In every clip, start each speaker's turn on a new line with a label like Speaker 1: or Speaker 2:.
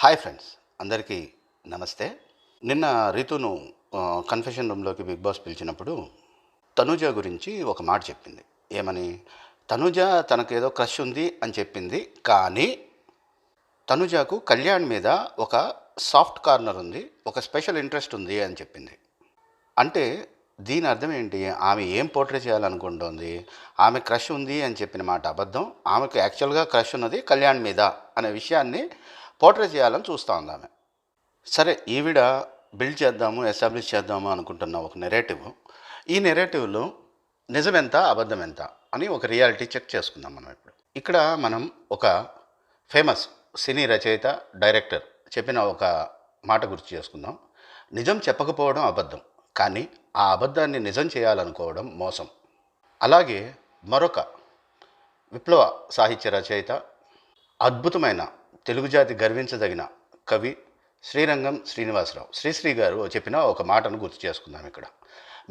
Speaker 1: Hi friends, అందరికీ నమస్తే. నిన్న రీతును కన్ఫెషన్ రూమ్లోకి బిగ్ బాస్ పిలిచినప్పుడు తనూజ గురించి ఒక మాట చెప్పింది. ఏమని? తనూజ తనకేదో క్రష్ ఉంది అని చెప్పింది. కానీ తనూజకు కళ్యాణ్ మీద ఒక సాఫ్ట్ కార్నర్ ఉంది, ఒక స్పెషల్ ఇంట్రెస్ట్ ఉంది అని చెప్పింది. అంటే దీని అర్థం ఏంటి? ఆమె ఏం పోర్ట్రే చేయాలనుకుంటోంది? ఆమె క్రష్ ఉంది అని చెప్పిన మాట అబద్ధం. ఆమెకు యాక్చువల్గా క్రష్ ఉన్నది కళ్యాణ్ మీద అనే విషయాన్ని పోర్ట్రే చేయాలని చూస్తూ ఉంది ఆమె. సరే, ఈవిడ బిల్డ్ చేద్దాము, ఎస్టాబ్లిష్ చేద్దాము అనుకుంటున్న ఒక నెరేటివ్. ఈ నెరేటివ్లో నిజం ఎంత, అబద్ధం ఎంత అని ఒక రియాలిటీ చెక్ చేసుకుందాం మనం ఇప్పుడు. ఇక్కడ మనం ఒక ఫేమస్ సినీ రచయిత, డైరెక్టర్ చెప్పిన ఒక మాట గుర్తు చేసుకుందాం. నిజం చెప్పకపోవడం అబద్ధం, కానీ ఆ అబద్ధాన్ని నిజం చేయాలనుకోవడం మోసం. అలాగే మరొక విప్లవ సాహిత్య రచయిత, అద్భుతమైన తెలుగు జాతి గర్వించదగిన కవి శ్రీరంగం శ్రీనివాసరావు, శ్రీశ్రీ గారు చెప్పిన ఒక మాటను గుర్తు చేసుకుందాం ఇక్కడ.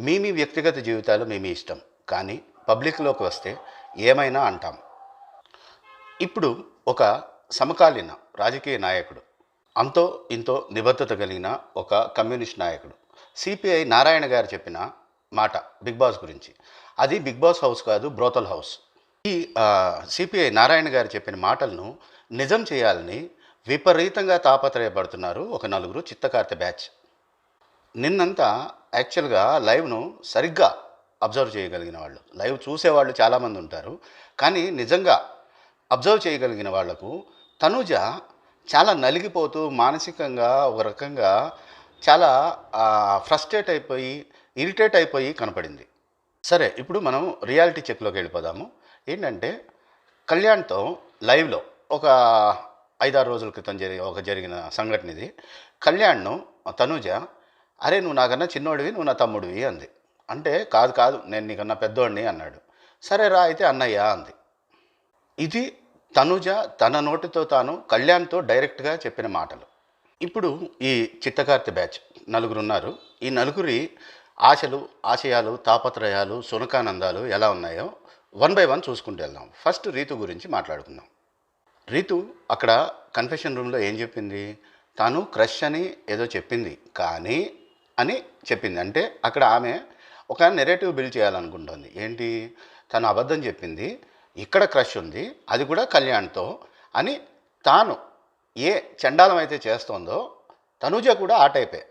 Speaker 1: మీ వ్యక్తిగత జీవితాలు మీ ఇష్టం, కానీ పబ్లిక్లోకి వస్తే ఏమైనా అంటాం. ఇప్పుడు ఒక సమకాలీన రాజకీయ నాయకుడు, అంతో ఇంతో నిబద్ధత కలిగిన ఒక కమ్యూనిస్ట్ నాయకుడు సిపిఐ నారాయణ గారు చెప్పిన మాట బిగ్ బాస్ గురించి. అది బిగ్ బాస్ హౌస్ కాదు, బ్రోతల్ హౌస్. ఈ సిపిఐ నారాయణ గారు చెప్పిన మాటలను నిజం చేయాలని విపరీతంగా తాపత్రయపడుతున్నారు ఒక నలుగురు చిత్తకార్తె బ్యాచ్. నిన్నంతా యాక్చువల్గా లైవ్ను సరిగ్గా అబ్జర్వ్ చేయగలిగిన వాళ్ళు, లైవ్ చూసేవాళ్ళు చాలామంది ఉంటారు, కానీ నిజంగా అబ్జర్వ్ చేయగలిగిన వాళ్లకు తనూజ చాలా నలిగిపోతూ మానసికంగా ఒక రకంగా చాలా ఫ్రస్ట్రేట్ అయిపోయి, ఇరిటేట్ అయిపోయి కనపడింది. సరే, ఇప్పుడు మనం రియాలిటీ చెక్లోకి వెళ్ళిపోదాము. ఏంటంటే కళ్యాణ్తో లైవ్లో ఒక 5-6 రోజుల క్రితం జరిగిన సంఘటన ఇది. కళ్యాణ్ను తనూజ, అరే నువ్వు నాకన్నా చిన్నోడివి, నువ్వు నా తమ్ముడివి అంది. అంటే కాదు నేను నీకన్నా పెద్దోడిని అన్నాడు. సరే రా అయితే అన్నయ్య అంది. ఇది తనూజ తన నోటితో తాను కళ్యాణ్తో డైరెక్ట్గా చెప్పిన మాటలు. ఇప్పుడు ఈ చిత్తకార్తె బ్యాచ్ నలుగురు ఉన్నారు. ఈ నలుగురి ఆశలు, ఆశయాలు, తాపత్రయాలు, సునకానందాలు ఎలా ఉన్నాయో 1 by 1 చూసుకుంటూ వెళ్దాం. ఫస్ట్ రీతు గురించి మాట్లాడుకుందాం. రీతు అక్కడ కన్ఫెషన్ రూమ్లో ఏం చెప్పింది? తాను క్రష్ అని ఏదో చెప్పింది, కానీ అని చెప్పింది. అంటే అక్కడ ఆమె ఒక నెరేటివ్ బిల్డ్ చేయాలనుకుంటుంది. ఏంటి? తను అబద్ధం చెప్పింది, ఇక్కడ క్రష్ ఉంది, అది కూడా కళ్యాణ్తో అని. తాను ఏ చండాలం అయితే చేస్తోందో తనూజ కూడా ఆ టైపే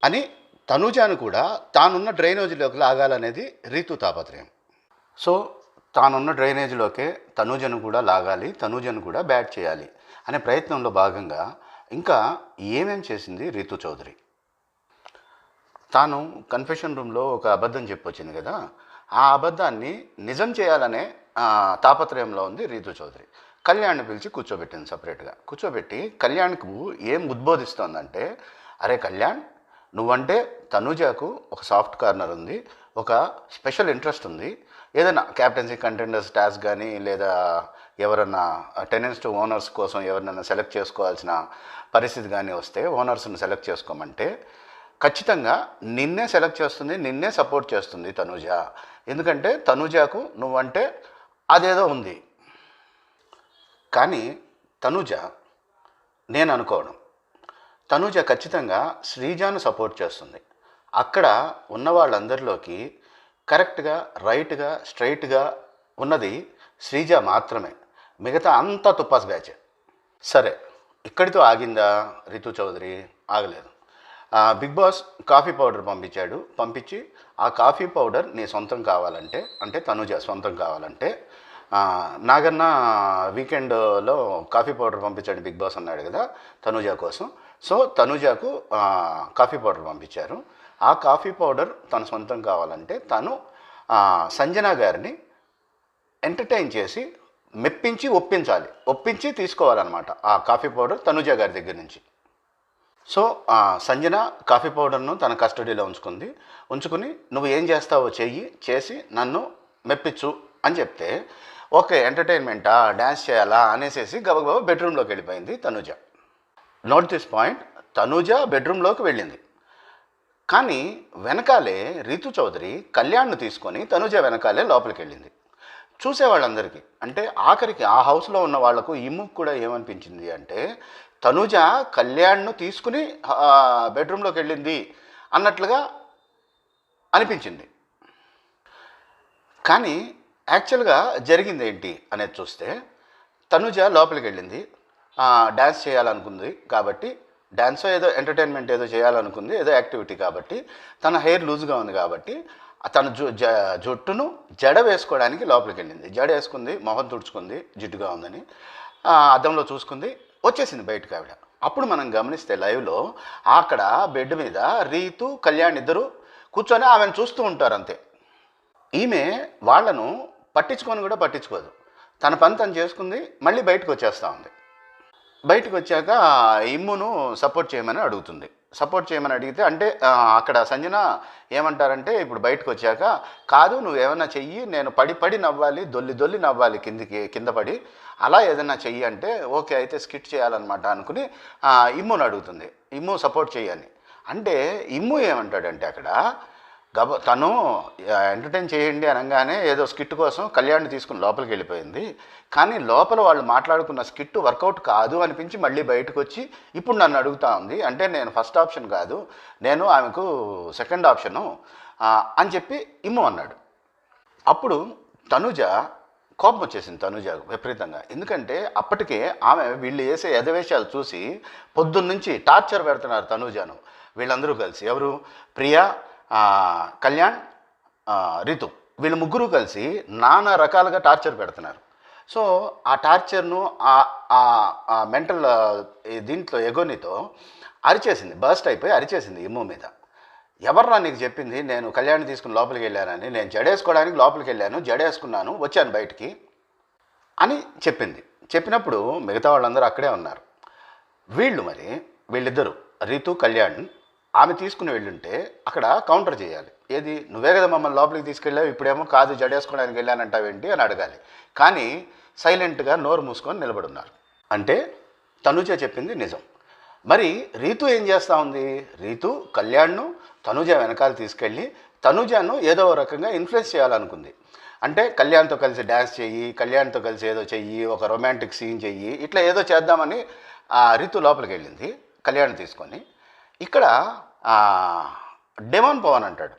Speaker 1: అని, తనూజను కూడా తానున్న డ్రైనేజీలోకి లాగాలనేది రీతు తాపత్రయం. సో తానున్న డ్రైనేజీలోకే తనూజను కూడా లాగాలి, తనూజను కూడా బ్యాట్ చేయాలి అనే ప్రయత్నంలో భాగంగా ఇంకా ఏమేం చేసింది రీతు చౌదరి? తాను కన్ఫెషన్ రూమ్లో ఒక అబద్ధం చెప్పొచ్చింది కదా, ఆ అబద్ధాన్ని నిజం చేయాలనే తాపత్రయంలో ఉంది రీతు చౌదరి. కళ్యాణ్ని పిలిచి కూర్చోబెట్టింది, సపరేట్గా కూర్చోబెట్టి కళ్యాణ్కు ఏం ఉద్బోధిస్తోందంటే, అరే కళ్యాణ్, నువ్వంటే తనూజకు ఒక సాఫ్ట్ కార్నర్ ఉంది, ఒక స్పెషల్ ఇంట్రెస్ట్ ఉంది. ఏదైనా క్యాప్టెన్సీ కంటెండర్స్ టాస్క్ కానీ, లేదా ఎవరన్నా టెనెన్స్ టు ఓనర్స్ కోసం ఎవరినైనా సెలెక్ట్ చేసుకోవాల్సిన పరిస్థితి కానీ వస్తే ఓనర్స్ని సెలెక్ట్ చేసుకోమంటే ఖచ్చితంగా నిన్నే సెలెక్ట్ చేస్తుంది, నిన్నే సపోర్ట్ చేస్తుంది తనూజ. ఎందుకంటే తనూజకు నువ్వంటే అదేదో ఉంది. కానీ తనూజ, నేను అనుకోవడం, తనూజ ఖచ్చితంగా శ్రీజాను సపోర్ట్ చేస్తుంది. అక్కడ ఉన్న వాళ్ళందరిలోకి కరెక్ట్గా, రైట్గా, స్ట్రైట్గా ఉన్నది శ్రీజ మాత్రమే. మిగతా అంతా తుప్పాస్ బ్యాచ్. సరే, ఇక్కడితో ఆగిందా రితు చౌదరి? ఆగలేదు. బిగ్ బాస్ కాఫీ పౌడర్ పంపించాడు. పంపించి ఆ కాఫీ పౌడర్ నీ సొంతం కావాలంటే, అంటే తనూజ సొంతం కావాలంటే, నాగన్న వీకెండ్లో కాఫీ పౌడర్ పంపించాడు బిగ్ బాస్ అన్నాడు కదా తనూజ కోసం. సో తనూజకు కాఫీ పౌడర్ పంపించారు. ఆ కాఫీ పౌడర్ తన సొంతం కావాలంటే తను సంజన గారిని ఎంటర్టైన్ చేసి మెప్పించి ఒప్పించి తీసుకోవాలన్నమాట ఆ కాఫీ పౌడర్ తనూజ గారి దగ్గర నుంచి. సో సంజన కాఫీ పౌడర్ను తన కస్టడీలో ఉంచుకుని నువ్వు ఏం చేస్తావో చేసి నన్ను మెప్పించు అని చెప్తే, ఓకే ఎంటర్టైన్మెంటా, డ్యాన్స్ చేయాలా అనేసి గబగబా బెడ్రూమ్లోకి వెళ్ళిపోయింది Tanuja. Note this point, Tanuja బెడ్రూమ్లోకి వెళ్ళింది. కానీ వెనకాలే రీతు చౌదరి కళ్యాణ్ను తీసుకొని తనూజ వెనకాలే లోపలికి వెళ్ళింది. చూసేవాళ్ళందరికీ, అంటే ఆఖరికి ఆ హౌస్లో ఉన్న వాళ్లకు ఇమ్ముకు కూడా ఏమనిపించింది అంటే, తనూజ కళ్యాణ్ను తీసుకుని బెడ్రూమ్లోకి వెళ్ళింది అన్నట్లుగా అనిపించింది. కానీ యాక్చువల్గా జరిగింది ఏంటి అనేది చూస్తే తనూజ లోపలికి వెళ్ళింది, డ్యాన్స్ చేయాలనుకుంది కాబట్టి, డ్యాన్సో ఏదో ఎంటర్టైన్మెంట్ ఏదో చేయాలనుకుంది, ఏదో యాక్టివిటీ కాబట్టి, తన హెయిర్ లూజ్గా ఉంది కాబట్టి తన జుట్టును జడ వేసుకోవడానికి లోపలికి వెళ్ళింది. జడ వేసుకుంది, మొహం తుడుచుకుంది, జిడ్డుగా ఉందని అద్దంలో చూసుకుంది, వచ్చేసింది బయటకు ఆవిడ. అప్పుడు మనం గమనిస్తే లైవ్లో అక్కడ బెడ్ మీద రీతు, కళ్యాణ్ ఇద్దరు కూర్చొని ఆమెను చూస్తూ ఉంటారు అంతే. ఈమె వాళ్లను పట్టించుకొని కూడా పట్టించుకోదు, తన పని తను చేసుకుంది, మళ్ళీ బయటకు వచ్చేస్తూ ఉంది. బయటకు వచ్చాక ఇమ్మును సపోర్ట్ చేయమని అడుగుతుంది. సపోర్ట్ చేయమని అడిగితే అంటే అక్కడ సంజన ఏమంటారంటే, ఇప్పుడు బయటకు వచ్చాక కాదు నువ్వేమన్నా చెయ్యి, నేను పడి పడి నవ్వాలి, దొల్లి దొల్లి నవ్వాలి, కింద పడి అలా ఏదన్నా చెయ్యి అంటే ఓకే అయితే స్కిట్ చేయాలన్నమాట అనుకుని ఇమ్మును అడుగుతుంది, ఇమ్ము సపోర్ట్ చెయ్యని. అంటే ఇమ్ము ఏమంటాడంటే అక్కడ తను ఎంటర్టైన్ చేయండి అనగానే ఏదో స్కిట్ కోసం కళ్యాణ్ని తీసుకుని లోపలికి వెళ్ళిపోయింది. కానీ లోపల వాళ్ళు మాట్లాడుకున్న స్కిట్ వర్కౌట్ కాదు అనిపించి మళ్ళీ బయటకు వచ్చి ఇప్పుడు నన్ను అడుగుతూ ఉంది. అంటే నేను ఫస్ట్ ఆప్షన్ కాదు, నేను ఆమెకు సెకండ్ ఆప్షను అని చెప్పి ఇమ్ము అన్నాడు. అప్పుడు తనూజ కోపం వచ్చేసింది, తనూజ విపరీతంగా. ఎందుకంటే అప్పటికే ఆమె వీళ్ళు వేసే ఎదవేశాలు చూసి పొద్దున్నుంచి టార్చర్ పెడుతున్నారు తనూజను వీళ్ళందరూ కలిసి. ఎవరు? ప్రియా, కళ్యాణ్, రితు, వీళ్ళు ముగ్గురు కలిసి నానా రకాలుగా టార్చర్ పెడుతున్నారు. సో ఆ టార్చర్ను మెంటల్ దీంట్లో ఎగోనితో అరిచేసింది, బర్స్ట్ అయిపోయి అరిచేసింది ఇమ్ము మీద. ఎవర్రా నీకు చెప్పింది నేను కళ్యాణ్ తీసుకుని లోపలికి వెళ్ళానని? నేను జడేసుకోవడానికి లోపలికి వెళ్ళాను, జడేసుకున్నాను, వచ్చాను బయటికి అని చెప్పింది. చెప్పినప్పుడు మిగతా వాళ్ళందరూ అక్కడే ఉన్నారు. వీళ్ళిద్దరూ రితు, కళ్యాణ్ ఆమె తీసుకుని వెళ్ళుంటే అక్కడ కౌంటర్ చేయాలి. ఏది? నువ్వే కదా మమ్మల్ని లోపలికి తీసుకెళ్ళావు, ఇప్పుడేమో కాదు జడేసుకోవడానికి వెళ్ళానంటావేంటి అని అడగాలి. కానీ సైలెంట్గా నోరు మూసుకొని నిలబడున్నారు. అంటే తనూజ చెప్పింది నిజం. మరి రీతు ఏం చేస్తూ ఉంది? రీతు కళ్యాణ్ను తనూజ వెనకాల తీసుకెళ్ళి తనూజను ఏదో రకంగా ఇన్ఫ్లుయెన్స్ చేయాలనుకుంది. అంటే కళ్యాణ్తో కలిసి డ్యాన్స్ చెయ్యి, కళ్యాణ్తో కలిసి ఏదో చెయ్యి, ఒక రొమాంటిక్ సీన్ చెయ్యి, ఇట్లా ఏదో చేద్దామని రీతు లోపలికి వెళ్ళింది కళ్యాణ్ తీసుకొని. ఇక్కడ డిమాన్ పవన్ అంటాడు.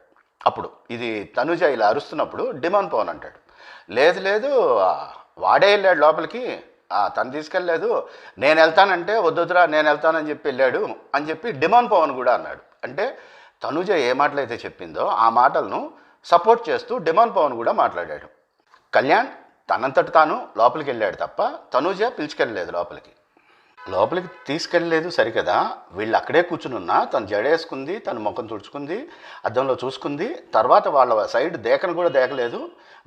Speaker 1: అప్పుడు ఇది తనూజ ఇలా అరుస్తున్నప్పుడు డిమాన్ పవన్ అంటాడు, లేదు లేదు వాడే వెళ్ళాడు లోపలికి, తను తీసుకెళ్ళలేదు, నేను వెళ్తానంటే వద్దురా నేను వెళ్తానని చెప్పి వెళ్ళాడు అని చెప్పి డిమాన్ పవన్ కూడా అన్నాడు. అంటే తనూజ ఏ మాటలైతే చెప్పిందో ఆ మాటలను సపోర్ట్ చేస్తూ డిమాన్ పవన్ కూడా మాట్లాడాడు. కళ్యాణ్ తనంతట తాను లోపలికి వెళ్ళాడు తప్ప తనూజ పిలుచుకెళ్ళలేదు లోపలికి తీసుకెళ్ళలేదు సరికదా. వీళ్ళు అక్కడే కూర్చునున్నా తను జడేసుకుంది, తను ముఖం తుడుచుకుంది, అద్దంలో చూసుకుంది, తర్వాత వాళ్ళ సైడ్ దేకను కూడా దేకలేదు,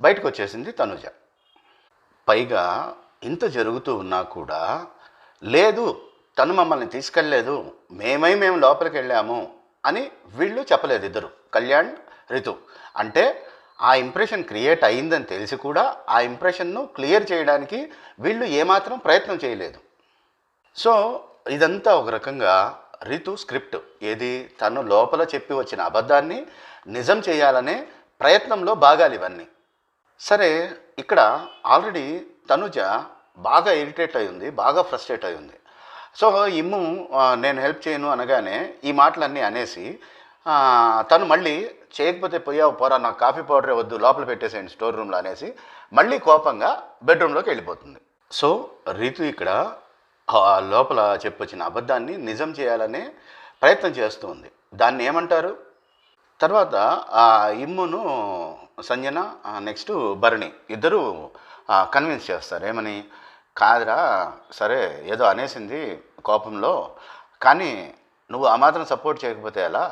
Speaker 1: బయటకు వచ్చేసింది తనూజ. పైగా ఇంత జరుగుతూ ఉన్నా కూడా లేదు తను మమ్మల్ని తీసుకెళ్ళలేదు, మేము లోపలికి వెళ్ళాము అని వీళ్ళు చెప్పలేదు ఇద్దరు, కళ్యాణ్, రితు. అంటే ఆ ఇంప్రెషన్ క్రియేట్ అయిందని తెలిసి కూడా ఆ ఇంప్రెషన్ను క్లియర్ చేయడానికి వీళ్ళు ఏమాత్రం ప్రయత్నం చేయలేదు. సో ఇదంతా ఒక రకంగా రితు స్క్రిప్ట్. ఏది? తను లోపల చెప్పి వచ్చిన అబద్ధాన్ని నిజం చేయాలనే ప్రయత్నంలో భాగాలు ఇవన్నీ. సరే, ఇక్కడ ఆల్రెడీ తనూజ బాగా ఇరిటేట్ అయి ఉంది, బాగా ఫ్రస్ట్రేట్ అయి ఉంది. సో ఇమ్ము నేను హెల్ప్ చేయను అనగానే ఈ మాటలన్నీ అనేసి తను మళ్ళీ చేయకపోతే పోరా, నాకు కాఫీ పౌడరే వద్దు, లోపల పెట్టేసేయండి స్టోర్ రూమ్లో అనేసి మళ్ళీ కోపంగా బెడ్రూమ్లోకి వెళ్ళిపోతుంది. సో రీతు ఇక్కడ లోపల చెప్పొచ్చిన అబద్ధాన్ని నిజం చేయాలనే ప్రయత్నం చేస్తూ ఉంది. దాన్ని ఏమంటారు? తర్వాత ఇమ్మును సంజన నెక్స్ట్ భరణి ఇద్దరు కన్విన్స్ చేస్తారు. ఏమని? కాదురా, సరే ఏదో అనేసింది కోపంలో, కానీ నువ్వు ఆ మాత్రం సపోర్ట్ చేయకపోతే ఎలా?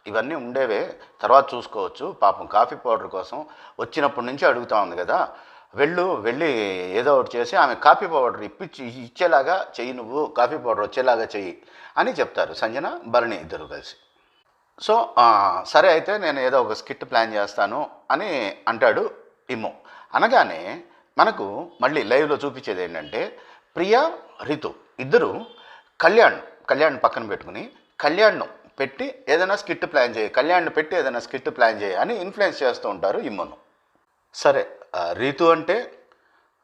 Speaker 1: ఇవన్నీ ఉండేవే, తర్వాత చూసుకోవచ్చు, పాపం కాఫీ పౌడర్ కోసం వచ్చినప్పటి నుంచి అడుగుతా ఉంది కదా, వెళ్ళి ఏదో ఒకటి చేసి ఆమె కాఫీ పౌడర్ ఇచ్చేలాగా చెయ్యి, నువ్వు కాఫీ పౌడర్ వచ్చేలాగా చెయ్యి అని చెప్తారు సంజన, భరణి ఇద్దరు కలిసి. సో సరే అయితే నేను ఏదో ఒక స్కిట్ ప్లాన్ చేస్తాను అని అంటాడు ఇమ్ము. అనగానే మనకు మళ్ళీ లైవ్లో చూపించేది ఏంటంటే ప్రియా, రితు ఇద్దరు కళ్యాణ్ పక్కన పెట్టుకుని కళ్యాణ్ను పెట్టి ఏదైనా స్కిట్ ప్లాన్ చేయి అని ఇన్ఫ్లుయెన్స్ చేస్తూ ఉంటారు ఇమ్మును. సరే, రీతు అంటే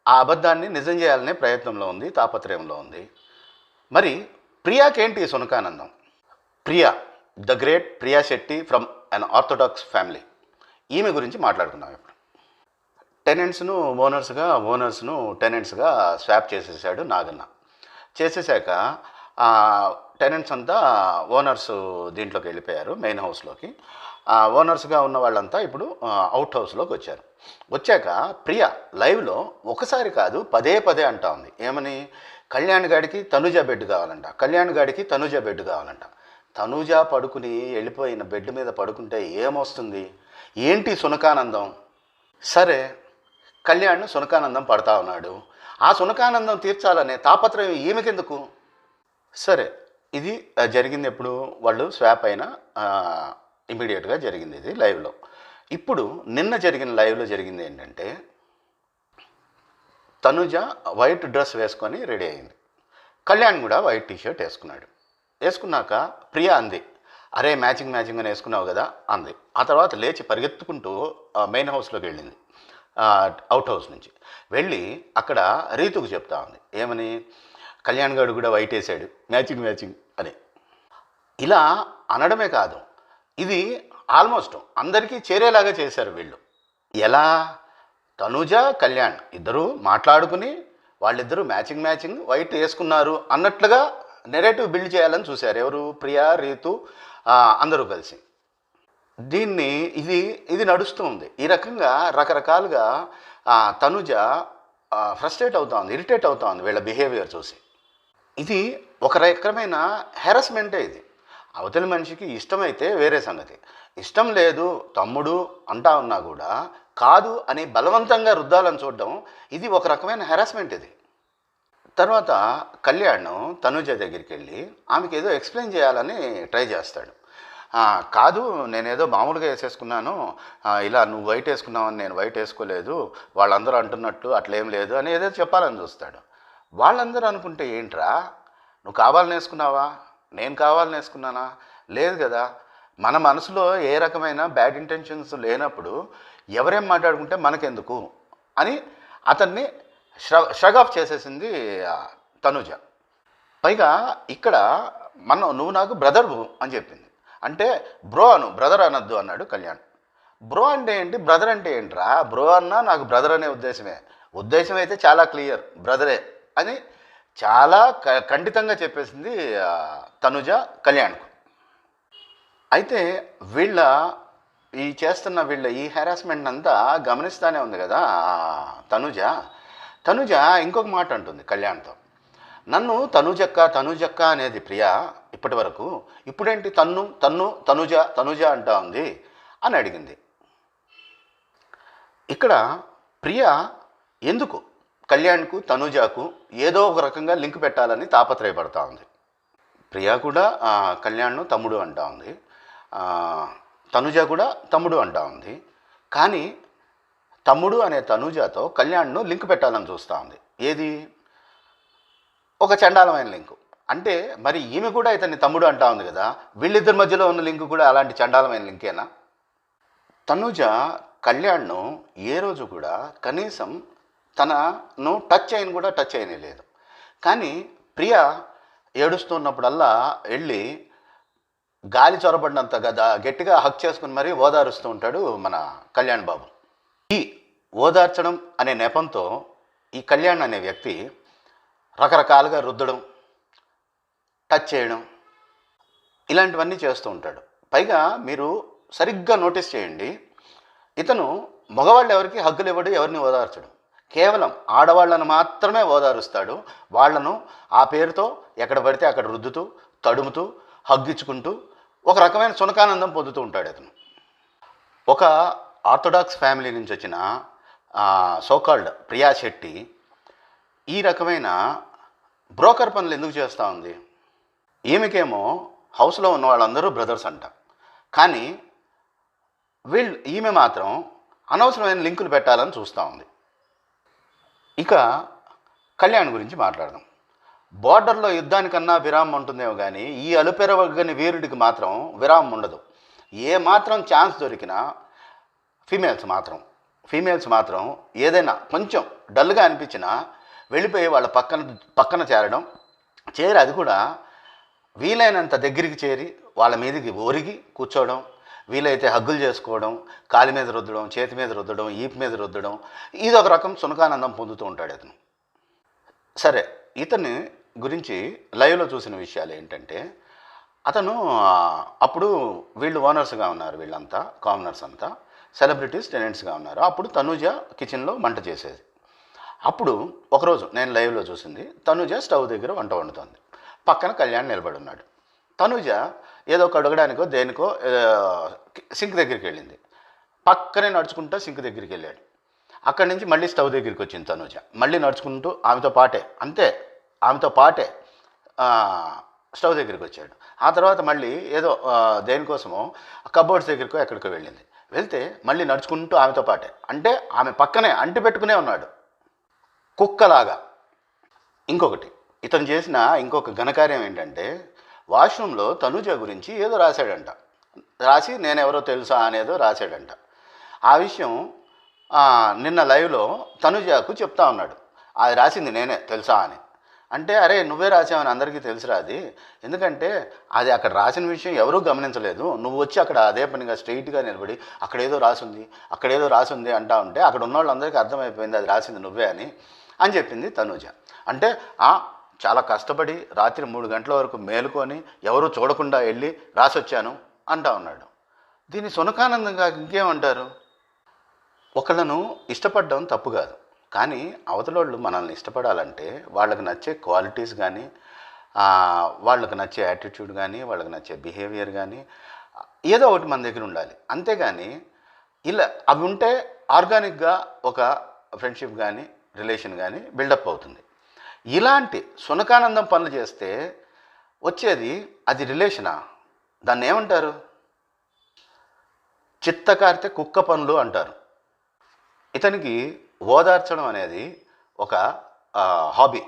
Speaker 1: ఆ అబద్ధాన్ని నిజం చేయాలనే ప్రయత్నంలో ఉంది, తాపత్రయంలో ఉంది. మరి ప్రియాకేంటి సునకానందం? Priya, the great Priya Shetty from an orthodox family, ఈమె గురించి మాట్లాడుకుందాం ఇప్పుడు. టెనెంట్స్ను ఓనర్స్ను టెనెంట్స్గా స్వాప్ చేసేసాడు నాగన్న. చేసేసాక టెనెంట్స్ అంతా ఓనర్స్ దీంట్లోకి వెళ్ళిపోయారు, మెయిన్ హౌస్లోకి. ఓనర్స్గా ఉన్న వాళ్ళంతా ఇప్పుడు అవుట్ హౌస్లోకి వచ్చారు. వచ్చాక ప్రియా లైవ్లో ఒకసారి కాదు పదే పదే అంటా ఉంది, ఏమని? కళ్యాణ్ గాడికి తనుజ బెడ్ కావాలంట, కళ్యాణ్ గాడికి తనుజ బెడ్ కావాలంట. తనుజ పడుకుని వెళ్ళిపోయిన బెడ్ మీద పడుకుంటే ఏమొస్తుంది? ఏంటి సునకానందం? సరే, కళ్యాణ్ సునకానందం పడతా ఉన్నాడు. ఆ సునకానందం తీర్చాలనే తాపత్రయం ఈమెకెందుకు? సరే, ఇది జరిగింది ఎప్పుడు? వాళ్ళు స్వాప్ అయిన ఇమీడియట్గా జరిగింది ఇది లైవ్లో. ఇప్పుడు నిన్న జరిగిన లైవ్లో జరిగింది ఏంటంటే, తనుజ వైట్ డ్రెస్ వేసుకొని రెడీ అయింది, కళ్యాణ్ కూడా వైట్ టీషర్ట్ వేసుకున్నాడు. వేసుకున్నాక ప్రియా అంది, అరే మ్యాచింగ్ అని వేసుకున్నావు కదా అంది. ఆ తర్వాత లేచి పరిగెత్తుకుంటూ మెయిన్ హౌస్లోకి వెళ్ళింది, అవుట్ హౌస్ నుంచి వెళ్ళి అక్కడ రీతుకు చెప్తా ఉంది, ఏమని? కళ్యాణ్ గారు కూడా వైట్ వేసాడు, మ్యాచింగ్ అని. ఇలా అనడమే కాదు, ఇది ఆల్మోస్ట్ అందరికీ చేరేలాగా చేశారు వీళ్ళు. ఎలా? తనుజ కళ్యాణ్ ఇద్దరు మాట్లాడుకుని వాళ్ళిద్దరూ మ్యాచింగ్ వైట్ వేసుకున్నారు అన్నట్లుగా నెరేటివ్ బిల్డ్ చేయాలని చూశారు. ఎవరు? ప్రియా, రీతు అందరూ కలిసి. దీన్ని ఇది నడుస్తూ ఉంది. ఈ రకంగా రకరకాలుగా తనుజ ఫ్రస్ట్రేట్ అవుతా ఉంది, ఇరిటేట్ అవుతా ఉంది వీళ్ళ బిహేవియర్ చూసి. ఇది ఒక రకమైన హెరాస్మెంటే. ఇది అవతలి మనిషికి ఇష్టమైతే వేరే సంగతి, ఇష్టం లేదు తమ్ముడు అంటా ఉన్నా కూడా కాదు అని బలవంతంగా రుద్దాలని చూడడం, ఇది ఒక రకమైన హెరాస్మెంట్ ఇది. తర్వాత కళ్యాణ్ తనుజ దగ్గరికి వెళ్ళి ఆమెకి ఏదో ఎక్స్ప్లెయిన్ చేయాలని ట్రై చేస్తాడు. కాదు, నేనేదో మామూలుగా వేసేసుకున్నాను, ఇలా నువ్వు వైట్ వేసుకున్నావని నేను వైట్ వేసుకోలేదు, వాళ్ళందరూ అంటున్నట్టు అట్లేం లేదు అని ఏదో చెప్పాలని చూస్తాడు. వాళ్ళందరూ అనుకుంటే ఏంట్రా, నువ్వు కావాలని వేసుకున్నావా, నేను కావాలని వేసుకున్నానా? లేదు కదా. మన మనసులో ఏ రకమైన బ్యాడ్ ఇంటెన్షన్స్ లేనప్పుడు ఎవరేం మాట్లాడుకుంటే మనకెందుకు అని అతన్ని షగ్ ఆఫ్ చేసేసింది తనుజ. పైగా ఇక్కడ నువ్వు నాకు బ్రదర్ అని చెప్పింది. అంటే బ్రో బ్రదర్ అనొద్దు అన్నాడు కళ్యాణ్. బ్రో అంటే ఏంటి, బ్రదర్ అంటే ఏంట్రా? బ్రో అన్నా నాకు బ్రదర్ అనే ఉద్దేశం అయితే చాలా క్లియర్, బ్రదరే అని చాలా ఖండితంగా చెప్పేసింది తనుజ కళ్యాణ్కు. అయితే వీళ్ళ ఈ హెరాస్మెంట్ అంతా గమనిస్తూనే ఉంది కదా తనుజ ఇంకొక మాట అంటుంది కళ్యాణ్తో, నన్ను తనుజక్క అనేది ప్రియా ఇప్పటి వరకు, ఇప్పుడేంటి తనుజ అంటా ఉంది అని అడిగింది. ఇక్కడ ప్రియా ఎందుకు కళ్యాణ్కు తనుజకు ఏదో ఒక రకంగా లింక్ పెట్టాలని తాపత్రయపడతా ఉంది. ప్రియా కూడా కళ్యాణ్ను తమ్ముడు అంటా ఉంది, తనుజ కూడా తమ్ముడు అంటా ఉంది. కానీ తమ్ముడు అనే తనుజతో కళ్యాణ్ను లింక్ పెట్టాలని చూస్తూ ఉంది. ఏది? ఒక చండాలమైన లింకు. అంటే మరి ఈమె కూడా ఇతన్ని తమ్ముడు అంటా ఉంది కదా, వీళ్ళిద్దరి మధ్యలో ఉన్న లింకు కూడా అలాంటి చండాలమైన లింకేనా? తనుజ కళ్యాణ్ను ఏ రోజు కూడా కనీసం తనను టచ్ అయిన లేదు. కానీ ప్రియా ఏడుస్తున్నప్పుడల్లా వెళ్ళి గాలి చొరబడినంత గట్టిగా హక్ చేసుకుని మరీ ఓదారుస్తూ ఉంటాడు మన కళ్యాణ్ బాబు. ఈ ఓదార్చడం అనే నెపంతో ఈ కళ్యాణ్ అనే వ్యక్తి రకరకాలుగా రుద్దడం, టచ్ చేయడం, ఇలాంటివన్నీ చేస్తూ ఉంటాడు. పైగా మీరు సరిగ్గా నోటీస్ చేయండి, ఇతను మగవాళ్ళు ఎవరికి హగ్గులు ఇవ్వడు, ఎవరిని ఓదార్చడు, కేవలం ఆడవాళ్ళను మాత్రమే ఓదారుస్తాడు. వాళ్లను ఆ పేరుతో ఎక్కడ పడితే అక్కడ రుద్దుతూ, తడుముతూ, హగ్గిచ్చుకుంటూ ఒక రకమైన సునకానందం పొందుతూ ఉంటాడు అతను. ఒక ఆర్థోడాక్స్ ఫ్యామిలీ నుంచి వచ్చిన సోకాల్డ్ ప్రియా శెట్టి ఈ రకమైన బ్రోకర్ పనులు ఎందుకు చేస్తూ ఉంది? ఈమెకేమో హౌస్లో ఉన్న వాళ్ళందరూ బ్రదర్స్ అంట, కానీ ఈమె మాత్రం అనవసరమైన లింకులు పెట్టాలని చూస్తూ ఉంది. ఇక కళ్యాణ్ గురించి మాట్లాడదాం. బోర్డర్లో యుద్ధానికన్నా విరామం ఉంటుందేమో కానీ ఈ అలుపెరవగని వీరుడికి మాత్రం విరామం ఉండదు. ఏ మాత్రం ఛాన్స్ దొరికినా ఫీమేల్స్ మాత్రం ఏదైనా కొంచెం డల్గా అనిపించినా వెళ్ళిపోయి వాళ్ళ పక్కన చేరడం, అది కూడా వీలైనంత దగ్గరికి చేరి వాళ్ళ మీదకి ఒరిగి కూర్చోవడం, వీలైతే హగ్గులు చేసుకోవడం, కాలి మీద రుద్దడం, చేతి మీద రుద్దడం, ఈపు మీద రుద్దడం, ఇది ఒక రకం సునకానందం పొందుతూ ఉంటాడు అతను. సరే, ఇతని గురించి లైవ్లో చూసిన విషయాలు ఏంటంటే, అతను అప్పుడు వీళ్ళు ఓనర్స్గా ఉన్నారు, వీళ్ళంతా కామనర్స్ అంతా సెలబ్రిటీస్ టెనెంట్స్గా ఉన్నారు. అప్పుడు తనూజ కిచెన్లో వంట చేసేది. అప్పుడు ఒకరోజు నేను లైవ్లో చూసింది, తనూజ స్టవ్ దగ్గర వంట వండుతోంది, పక్కన కళ్యాణ్ నిలబడి ఉన్నాడు. తనూజ ఏదో కడగడానికో దేనికో సింక్ దగ్గరికి వెళ్ళింది. పక్కనే నడుచుకుంటూ సింక్ దగ్గరికి వెళ్ళాడు. అక్కడి నుంచి మళ్ళీ స్టవ్ దగ్గరికి వచ్చింది తనూజ, మళ్ళీ నడుచుకుంటూ ఆమెతో పాటే స్టవ్ దగ్గరికి వచ్చాడు. ఆ తర్వాత మళ్ళీ ఏదో దేనికోసమో కబోర్డ్స్ దగ్గరికో ఎక్కడికో వెళ్ళింది. వెళ్తే మళ్ళీ నడుచుకుంటూ ఆమెతో పాటే, అంటే ఆమె పక్కనే అంటి పెట్టుకునే ఉన్నాడు, కుక్కలాగా. ఇంకొకటి, ఇతను చేసిన ఇంకొక ఘనకార్యం ఏంటంటే, వాష్రూమ్లో తనూజ గురించి ఏదో రాశాడంట. రాసి నేనెవరో తెలుసా అనేదో రాశాడంట. ఆ విషయం నిన్న లైవ్లో తనూజకు చెప్తా ఉన్నాడు, అది రాసింది నేనే తెలుసా అని. అంటే అరే నువ్వే రాసావని అందరికీ తెలుసురా అది, ఎందుకంటే అది అక్కడ రాసిన విషయం ఎవరూ గమనించలేదు, నువ్వు వచ్చి అక్కడ అదే పనిగా స్ట్రైట్గా నిలబడి అక్కడేదో రాసుంది అంటా ఉంటే అక్కడ ఉన్న వాళ్ళందరికీ అర్థమైపోయింది అది రాసింది నువ్వే అని చెప్పింది తనూజ. అంటే చాలా కష్టపడి రాత్రి 3 గంటల వరకు మేలుకొని ఎవరూ చూడకుండా వెళ్ళి రాసొచ్చాను అంటా ఉన్నాడు. దీన్ని సునకానందంగా ఇంకేమంటారు? ఒకళ్ళను ఇష్టపడడం తప్పు కాదు, కానీ అవతలోళ్ళు మనల్ని ఇష్టపడాలంటే వాళ్ళకి నచ్చే క్వాలిటీస్ కానీ, వాళ్ళకి నచ్చే యాటిట్యూడ్ కానీ, వాళ్ళకి నచ్చే బిహేవియర్ కానీ ఏదో ఒకటి మన దగ్గర ఉండాలి. అంతేగాని ఇలా అవి ఉంటే ఆర్గానిక్గా ఒక ఫ్రెండ్షిప్ కానీ రిలేషన్ కానీ బిల్డప్ అవుతుంది. ఇలాంటి సునకానందం పనులు చేస్తే వచ్చేది అది రిలేషనా? దాన్ని ఏమంటారు? చిత్తకారితే కుక్క పనులు అంటారు. ఇతనికి ఓదార్చడం అనేది ఒక హాబీ.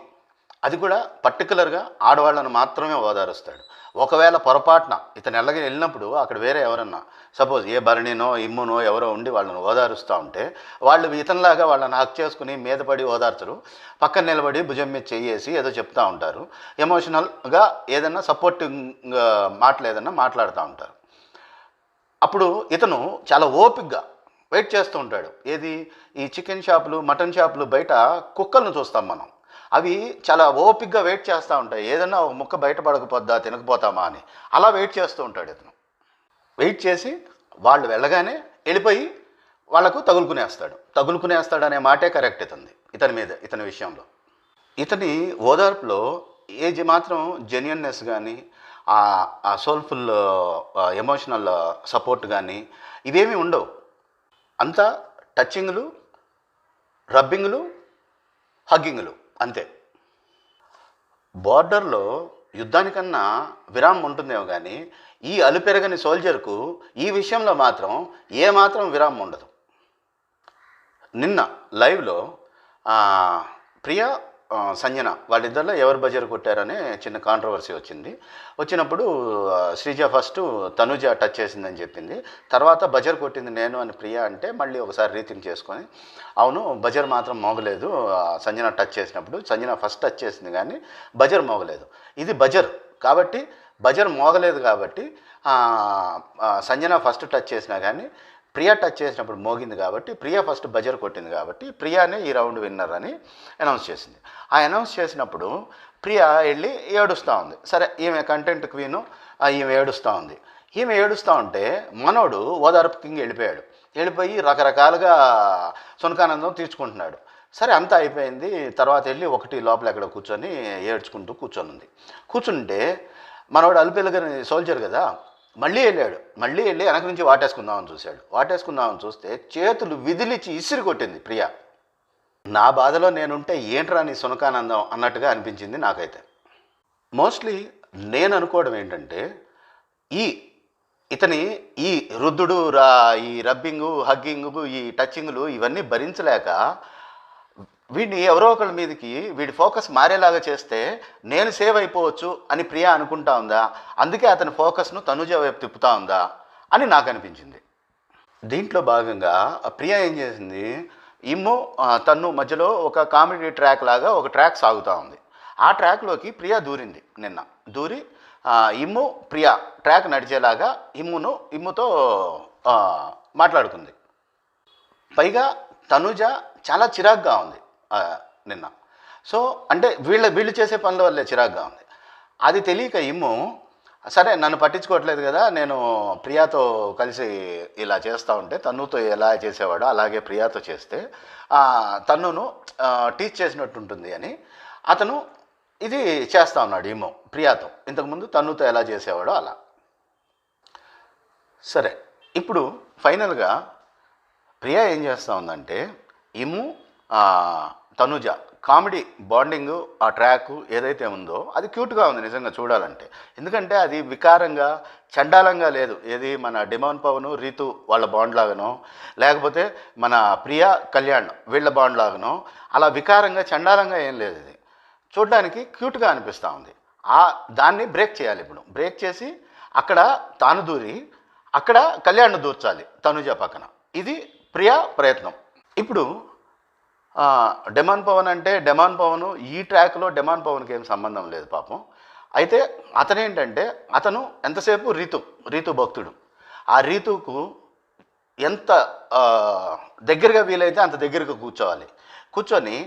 Speaker 1: అది కూడా పర్టికులర్గా ఆడవాళ్ళను మాత్రమే ఓదారుస్తాడు. ఒకవేళ పొరపాటున ఇతను వెళ్ళినప్పుడు అక్కడ వేరే ఎవరన్నా సపోజ్ ఏ భరణినో ఇమ్మునో ఎవరో ఉండి వాళ్ళని ఓదారుస్తూ ఉంటే వాళ్ళు ఇతనిలాగా వాళ్ళని హక్ చేసుకుని మీద పడి ఓదార్చరు, పక్కన నిలబడి భుజం మీద చెయ్యేసి ఏదో చెప్తూ ఉంటారు, ఎమోషనల్గా ఏదన్నా సపోర్టింగ్ మాటలు ఏదన్నా మాట్లాడుతూ ఉంటారు. అప్పుడు ఇతను చాలా ఓపిక్గా వెయిట్ చేస్తూ ఉంటాడు. ఏది ఈ చికెన్ షాపులు మటన్ షాపులు బయట కుక్కలను చూస్తాం మనం, అవి చాలా ఓపిక్గా వెయిట్ చేస్తూ ఉంటాయి, ఏదన్నా ఒక ముక్క బయటపడకపోద్దా తినకపోతామా అని. అలా వెయిట్ చేస్తూ ఉంటాడు ఇతను. వెయిట్ చేసి వాళ్ళు వెళ్ళగానే వెళ్ళిపోయి వాళ్లకు తగులుకునేస్తాడు అనే మాటే కరెక్ట్ ఇతని విషయంలో. ఇతని ఓదార్పులో ఏజ్ మాత్రం జెన్యున్నెస్ కానీ ఆ సోల్ఫుల్ ఎమోషనల్ సపోర్ట్ కానీ ఇవేమీ ఉండవు. అంతా టచ్చింగ్లు, రబ్బింగ్లు, హగ్గింగ్లు అంతే. బార్డర్లో యుద్ధానికన్నా విరామం ఉంటుందేమో కానీ ఈ అలుపెరగని సోల్జర్కు ఈ విషయంలో మాత్రం ఏమాత్రం విరామం ఉండదు. నిన్న లైవ్లో ప్రియా సంజన వాళ్ళిద్దరిలో ఎవరు బజర్ కొట్టారనే చిన్న కాంట్రవర్సీ వచ్చినప్పుడు శ్రీజ ఫస్ట్ తనుజ టచ్ చేసిందని చెప్పింది, తర్వాత బజర్ కొట్టింది నేను అని ప్రియా అంటే మళ్ళీ ఒకసారి రీథింక్ చేసుకొని అవును బజర్ మాత్రం మోగలేదు, సంజన టచ్ చేసినప్పుడు సంజన ఫస్ట్ టచ్ చేసింది కానీ బజర్ మోగలేదు, ఇది బజర్ కాబట్టి బజర్ మోగలేదు కాబట్టి సంజన ఫస్ట్ టచ్ చేసినా కానీ ప్రియా టచ్ చేసినప్పుడు మోగింది కాబట్టి ప్రియా ఫస్ట్ బజర్ కొట్టింది కాబట్టి ప్రియానే ఈ రౌండ్ విన్నర్ అని అనౌన్స్ చేసింది. ఆ అనౌన్స్ చేసినప్పుడు ప్రియా వెళ్ళి ఏడుస్తూ ఉంది. సరే ఈమె కంటెంట్ క్వీను, ఈమె ఏడుస్తూ ఉంది. ఈమె ఏడుస్తూ ఉంటే మనోడు ఓదార్పు కింగ్ వెళ్ళిపోయి రకరకాలుగా సునకానందం తీర్చుకుంటున్నాడు. సరే అంతా అయిపోయింది. తర్వాత వెళ్ళి ఒకటి లోపల ఎక్కడ కూర్చొని ఏడ్చుకుంటూ కూర్చుంటే మనోడు అలుపెలుగని సోల్జర్ కదా, మళ్ళీ వెళ్ళి వెనక నుంచి వాటేసుకుందామని చూస్తే చేతులు విదిలిచి ఇసిరి కొట్టింది ప్రియా. నా బాధలో నేనుంటే ఏంట్రా నీ సునకానందం అన్నట్టుగా అనిపించింది నాకైతే. మోస్ట్లీ నేను అనుకోవడం ఏంటంటే ఇతని ఈ రుద్దుడు ఈ రబ్బింగు, హగ్గింగు, ఈ టచ్చింగులు ఇవన్నీ భరించలేక వీడిని ఎవరో ఒకరి మీదకి వీడి ఫోకస్ మారేలాగా చేస్తే నేను సేవ్ అయిపోవచ్చు అని ప్రియా అనుకుంటా ఉందా, అందుకే అతని ఫోకస్ను తనుజ వైపు తిప్పుతా ఉందా అని నాకు అనిపించింది. దీంట్లో భాగంగా ప్రియా ఏం చేసింది, ఇమ్ము తన్ను మధ్యలో ఒక కామెడీ ట్రాక్ లాగా ఒక ట్రాక్ సాగుతూ ఉంది. ఆ ట్రాక్లోకి ప్రియా దూరి ఇమ్ము ప్రియా ట్రాక్ నడిచేలాగా ఇమ్ముతో ఆ, మాట్లాడుకుంది. పైగా తనుజ చాలా చిరాగ్గా ఉంది నిన్న. సో అంటే వీళ్ళు చేసే పనుల వల్లే చిరాగ్గా ఉంది. అది తెలియక ఇమ్ము సరే నన్ను పట్టించుకోవట్లేదు కదా, నేను ప్రియాతో కలిసి ఇలా చేస్తూ ఉంటే తన్నుతో ఎలా చేసేవాడో అలాగే ప్రియాతో చేస్తే తన్నును టీచ్ చేసినట్టు ఉంటుంది అని అతను ఇది చేస్తూ ఉన్నాడు ఇమ్ము ప్రియాతో. ఇంతకుముందు తన్నుతో ఎలా చేసేవాడో అలా. సరే ఇప్పుడు ఫైనల్గా ప్రియా ఏం చేస్తూ ఉందంటే ఇమ్ము తనుజ కామెడీ బాండింగ్ ఆ ట్రాక్ ఏదైతే ఉందో అది క్యూట్గా ఉంది నిజంగా చూడాలంటే. ఎందుకంటే అది వికారంగా చండాలంగా లేదు. ఏది మన డిమాండ్ పవన్ రీతు వాళ్ళ బాండ్ లాగానో లేకపోతే మన ప్రియా కళ్యాణ్ వీళ్ళ బాండ్ లాగానో అలా వికారంగా చండాలంగా ఏం లేదు. ఇది చూడడానికి క్యూట్గా అనిపిస్తూ ఉంది. దాన్ని బ్రేక్ చేయాలి. ఇప్పుడు బ్రేక్ చేసి అక్కడ తాను దూరి అక్కడ కళ్యాణ్ను దూర్చాలి తనుజ పక్కన. ఇది ప్రియా ప్రయత్నం. ఇప్పుడు డెమాన్ పవన్ అంటే డెమాన్ పవన్ ఈ ట్రాక్లో డెమాన్ పవన్కి ఏం సంబంధం లేదు పాపం. అయితే అతనేంటంటే అతను ఎంతసేపు రీతు భక్తుడు. ఆ రీతుకు ఎంత దగ్గరగా వీలైతే అంత దగ్గరగా కూర్చొని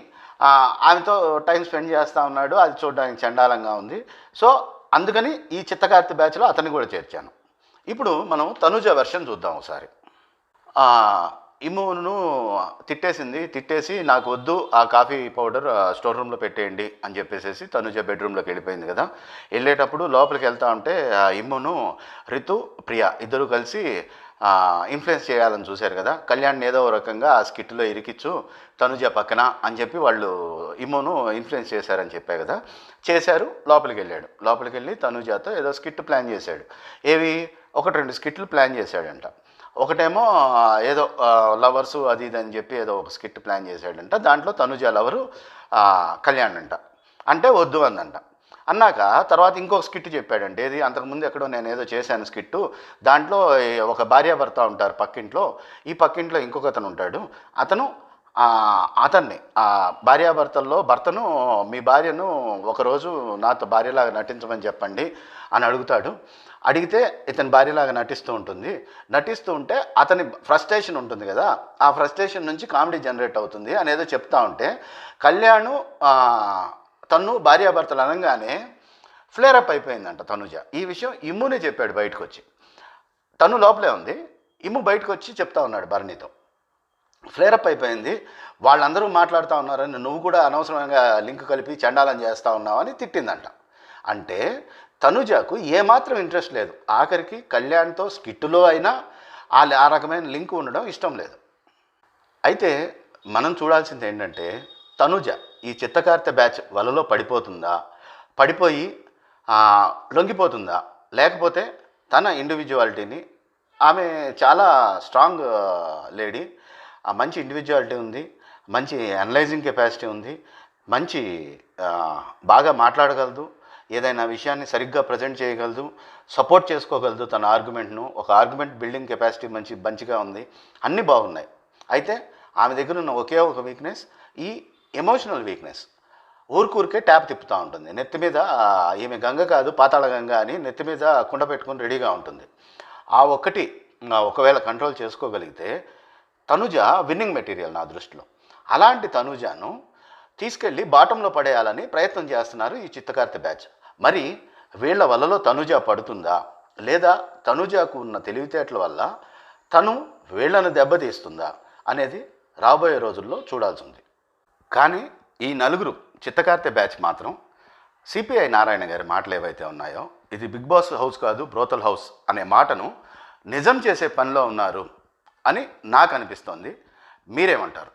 Speaker 1: ఆమెతో టైం స్పెండ్ చేస్తూ ఉన్నాడు. అది చూడడానికి చండాలంగా ఉంది. సో అందుకని ఈ చిత్తకార్తె బ్యాచ్లో అతన్ని కూడా చేర్చాను. ఇప్పుడు మనం తనుజ వెర్షన్ చూద్దాం ఒకసారి. ఇమ్మును తిట్టేసి నాకు వద్దు ఆ కాఫీ పౌడర్ స్టోర్ రూమ్లో పెట్టేయండి అని చెప్పేసి తనుజ బెడ్రూమ్లోకి వెళ్ళిపోయింది కదా. వెళ్ళేటప్పుడు లోపలికి వెళ్తా ఉంటే ఇమ్మును రితు ప్రియా ఇద్దరు కలిసి ఇన్ఫ్లుయెన్స్ చేయాలని చూశారు కదా. కళ్యాణ్ ఏదో రకంగా ఆ స్కిట్లో ఇరికిచ్చు తనుజ పక్కన అని చెప్పి వాళ్ళు ఇమ్మును ఇన్ఫ్లుయెన్స్ చేశారని చెప్పా కదా. చేశారు. లోపలికి వెళ్ళి తనుజతో ఏదో స్కిట్ ప్లాన్ చేశాడు. ఏవి 1-2 స్కిట్లు ప్లాన్ చేశాడంట. ఒకటేమో ఏదో లవర్సు అది ఇది అని చెప్పి ఏదో ఒక స్కిట్ ప్లాన్ చేశాడంట. దాంట్లో తనుజ లవరు కళ్యాణ్ అంట. అంటే వద్దు అందంట. అన్నాక తర్వాత ఇంకొక స్కిట్ చెప్పాడంటే ఏది అంతకుముందు ఎక్కడో నేను ఏదో చేశాను స్కిట్టు. దాంట్లో ఒక భార్యాభర్త ఉంటారు పక్కింట్లో. ఈ పక్కింట్లో ఇంకొక అతను ఉంటాడు. అతన్ని భార్యాభర్తల్లో భర్తను మీ భార్యను ఒకరోజు నాతో భార్యలాగా నటించమని చెప్పండి అని అడుగుతాడు. అడిగితే ఇతని భార్యలాగా నటిస్తూ ఉంటే అతని ఫ్రస్ట్రేషన్ ఉంటుంది కదా. ఆ ఫ్రస్ట్రేషన్ నుంచి కామెడీ జనరేట్ అవుతుంది అనేదో చెప్తా ఉంటే కళ్యాణ్ తను భార్యాభర్తలు అనగానే ఫ్లేరప్ అయిపోయిందంట తనుజ. ఈ విషయం ఇమ్మునే చెప్పాడు బయటకు వచ్చి. తను లోపలే ఉంది. ఇమ్ము బయటకు వచ్చి చెప్తా ఉన్నాడు భరణితో. ఫ్లేరప్ అయిపోయింది. వాళ్ళందరూ మాట్లాడుతూ ఉన్నారని నువ్వు కూడా అనవసరంగా లింక్ కలిపి చండాలం చేస్తూ ఉన్నావని తిట్టిందంట. అంటే తనుజకు ఏమాత్రం ఇంట్రెస్ట్ లేదు. ఆఖరికి కళ్యాణ్తో స్కిట్టులో అయినా ఆ రకమైన లింక్ ఉండడం ఇష్టం లేదు. అయితే మనం చూడాల్సింది ఏంటంటే తనుజ ఈ చిత్తకార్తె బ్యాచ్ వలలో పడిపోయి లొంగిపోతుందా, లేకపోతే తన ఇండివిజువాలిటీని ఆమె చాలా స్ట్రాంగ్ లేడీ, మంచి ఇండివిజువాలిటీ ఉంది, మంచి అనలైజింగ్ కెపాసిటీ ఉంది, మంచి బాగా మాట్లాడగలదు, ఏదైనా విషయాన్ని సరిగ్గా ప్రజెంట్ చేయగలదు, సపోర్ట్ చేసుకోగలదు తన ఆర్గ్యుమెంట్ను. ఒక ఆర్గ్యుమెంట్ బిల్డింగ్ కెపాసిటీ మంచిగా ఉంది. అన్నీ బాగున్నాయి. అయితే ఆమె దగ్గర ఉన్న ఒకే ఒక వీక్నెస్ ఈ ఎమోషనల్ వీక్నెస్. ఊరికే ట్యాప్ తిప్పుతూ ఉంటుంది. నెత్తి మీద ఈమె గంగ కాదు పాతాళ గంగ అని నెత్తి మీద కుండ పెట్టుకొని రెడీగా ఉంటుంది. ఆ ఒక్కటి ఒకవేళ కంట్రోల్ చేసుకోగలిగితే తనుజ విన్నింగ్ మెటీరియల్ నా దృష్టిలో. అలాంటి తనుజను తీసుకెళ్ళి బాటంలో పడేయాలని ప్రయత్నం చేస్తున్నారు ఈ చిత్తకార్తె బ్యాచ్. మరి వీళ్ళ వలలో తనుజ పడుతుందా, లేదా తనుజకు ఉన్న తెలివితేటల వల్ల తను వీళ్ళను దెబ్బతీస్తుందా అనేది రాబోయే రోజుల్లో చూడాల్సి ఉంది. కానీ ఈ నలుగురు చిత్తకార్తె బ్యాచ్ మాత్రం సిపిఐ నారాయణ గారి మాటలు ఏవైతే ఉన్నాయో ఇది బిగ్ బాస్ హౌస్ కాదు బ్రోతల్ హౌస్ అనే మాటను నిజం చేసే పనిలో ఉన్నారు అని నాకు అనిపిస్తోంది. మీరేమంటారు?